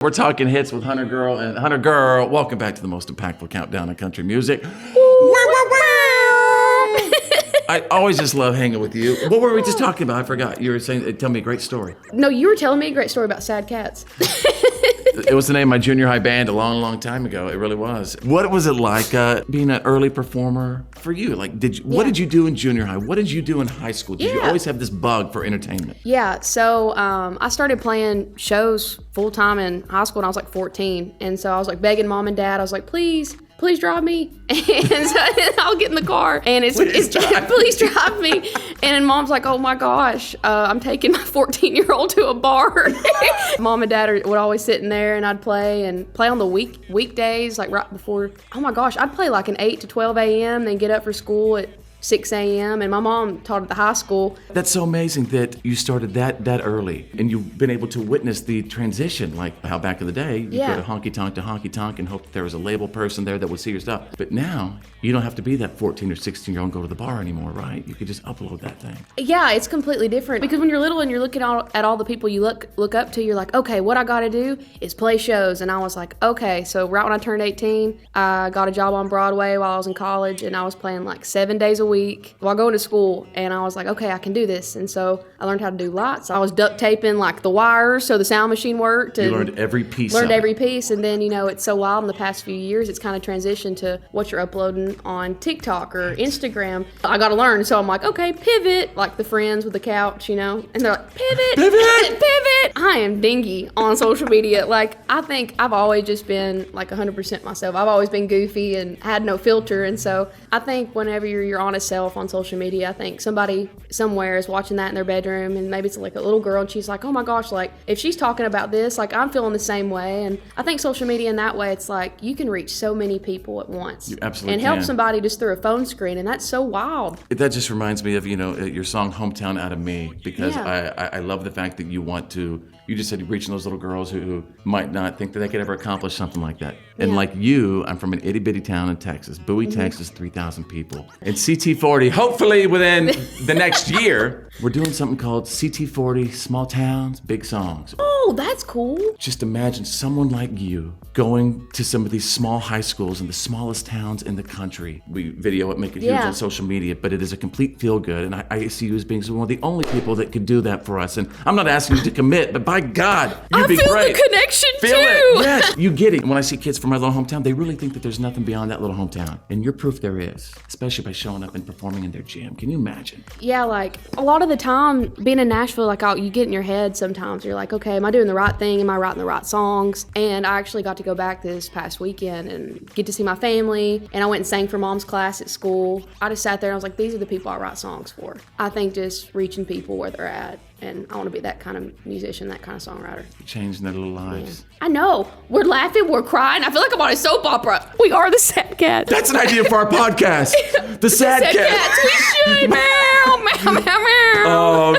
We're talking hits with Hunter Girl. And Hunter Girl, welcome back to the most impactful countdown in country music. I always just love hanging with you. What were we just talking about? I forgot. You were saying, tell me a great story. No, you were telling me a great story about sad cats. It was the name of my junior high band a long, long time ago. It really was. What was it like being an early performer for you? Like, what did you do in junior high? What did you do in high school? Did you always have this bug for entertainment? Yeah, so I started playing shows full-time in high school when I was like 14. And so I was like begging mom and dad. I was like, please drive me. And so I'll get in the car and please drive me. And then mom's like, oh my gosh, I'm taking my 14-year-old to a bar. Mom and dad would always sit in there and I'd play on the weekdays, like right before, oh my gosh, I'd play like an 8 to 12 a.m. then get up for school at 6 a.m. and my mom taught at the high school. That's so amazing that you started that early and you've been able to witness the transition, like how back in the day you go to honky tonk and hope that there was a label person there that would see your stuff. But now you don't have to be that 14 or 16-year-old and go to the bar anymore, right? You could just upload that thing. Yeah, it's completely different because when you're little and you're looking at all the people you look up to, you're like, okay, what I got to do is play shows. And I was like, okay. So right when I turned 18, I got a job on Broadway while I was in college and I was playing like 7 days a week while going to school, and I was like, okay, I can do this. And so I learned how to do lights. I was duct taping like the wires so the sound machine worked. And you learned every piece. And then it's so wild in the past few years, it's kind of transitioned to what you're uploading on TikTok or Instagram. I got to learn, so I'm like, okay, pivot, like the friends with the couch, and they're like, pivot. I am dingy on social media. Like, I think I've always just been like 100% myself. I've always been goofy and had no filter, and so I think whenever you're your honest self on social media, I think somebody somewhere is watching that in their bedroom, and maybe it's like a little girl and she's like, oh my gosh, like if she's talking about this, like I'm feeling the same way. And I think social media in that way, it's like you can reach so many people at once. You absolutely and can. help somebody just through a phone screen, and that's so wild. That just reminds me of your song Hometown Out of Me, because I love the fact that you just said you're reaching those little girls who might not think that they could ever accomplish something like that. And like you, I'm from an itty bitty town in Texas, Bowie, Texas, 3,000 people. And CT40, hopefully within the next year, we're doing something called CT40 Small Towns, Big Songs. Oh, that's cool. Just imagine someone like you going to some of these small high schools in the smallest towns in the country. We video it, make it huge on social media, but it is a complete feel-good. And I see you as being one of the only people that could do that for us. And I'm not asking you to commit, but by God, you'd be great. I feel the connection feel too. It. Yes, you get it. When I see kids from my little hometown, they really think that there's nothing beyond that little hometown. And you're proof there is, especially by showing up and performing in their gym. Can you imagine? Yeah, like a lot of the time being in Nashville, like you get in your head sometimes. You're like, okay, am I doing the right thing? Am I writing the right songs? And I actually got to go back this past weekend and get to see my family. And I went and sang for mom's class at school. I just sat there and I was like, these are the people I write songs for. I think just reaching people where they're at. And I want to be that kind of musician, that kind of songwriter. Changing their little lives. Yeah. I know. We're laughing, we're crying. I feel like I'm on a soap opera. We are the Sad Cats. That's an idea for our podcast. The Sad Cats. We should. Meow, meow, meow, meow.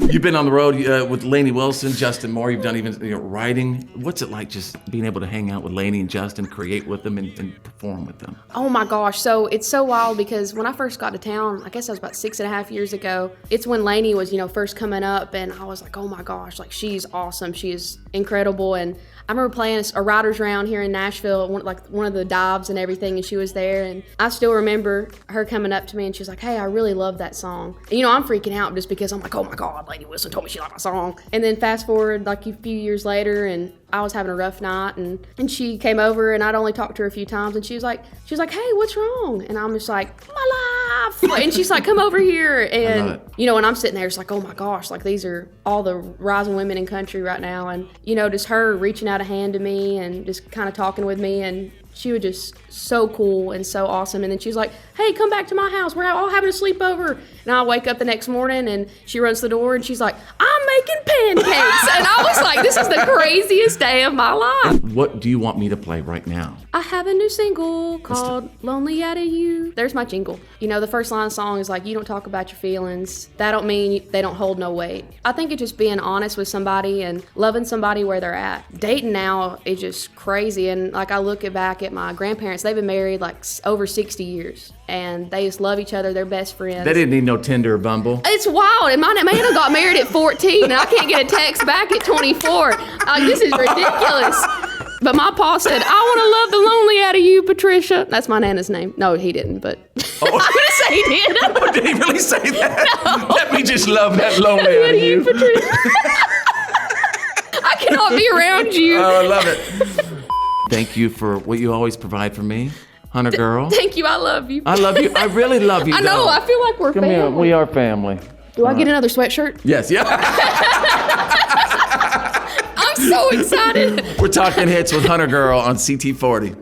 You've been on the road with Lainey Wilson, Justin Moore. You've done even writing. What's it like just being able to hang out with Lainey and Justin, create with them, and perform with them? Oh my gosh. So it's so wild because when I first got to town, I guess that was about 6.5 years ago. It's when Lainey was, first coming up, and I was like, oh my gosh, like she's awesome. She is incredible. And I remember playing a writer's round here in Nashville, one of the dives and everything, and she was there. And I still remember her coming up to me and she was like, hey, I really love that song. And I'm freaking out just because I'm like, oh my God, Lainey Wilson told me she liked my song. And then fast forward like a few years later, and I was having a rough night, and she came over, and I'd only talked to her a few times, and she was like, hey, what's wrong? And I'm just like, my life. And she's like, come over here. And, and I'm sitting there just like, oh my gosh, like these are all the rising women in country right now. And, just her reaching out a hand to me and just kind of talking with me, and she was just so cool and so awesome. And then she was like, hey, come back to my house. We're all having a sleepover. And I wake up the next morning and she runs the door and she's like, I'm making pancakes. And I was like, this is the craziest day of my life. What do you want me to play right now? I have a new single called Lonely Out of You. There's my jingle. The first line of the song is like, you don't talk about your feelings. That don't mean they don't hold no weight. I think it's just being honest with somebody and loving somebody where they're at. Dating now is just crazy. And like I look back at my grandparents, they've been married like over 60 years. and they just love each other. They're best friends. They didn't need no Tinder or Bumble. It's wild. And my man got married at 14, and I can't get a text back at 24. This is ridiculous. But my pa said, I want to love the lonely out of you, Patricia. That's my nana's name. No, he didn't, but I'm going to say he did. Oh, did he really say that? No. Let me just love that lonely out of you. Patricia. I cannot be around you. Oh, I love it. Thank you for what you always provide for me, Hunter girl. Thank you. I love you. I love you. I really love you. I know. I feel like we're Come family. here. We are family. Do I get another sweatshirt? Yes. Yeah. I'm so excited. We're talking hits with Hunter Girl on CT40.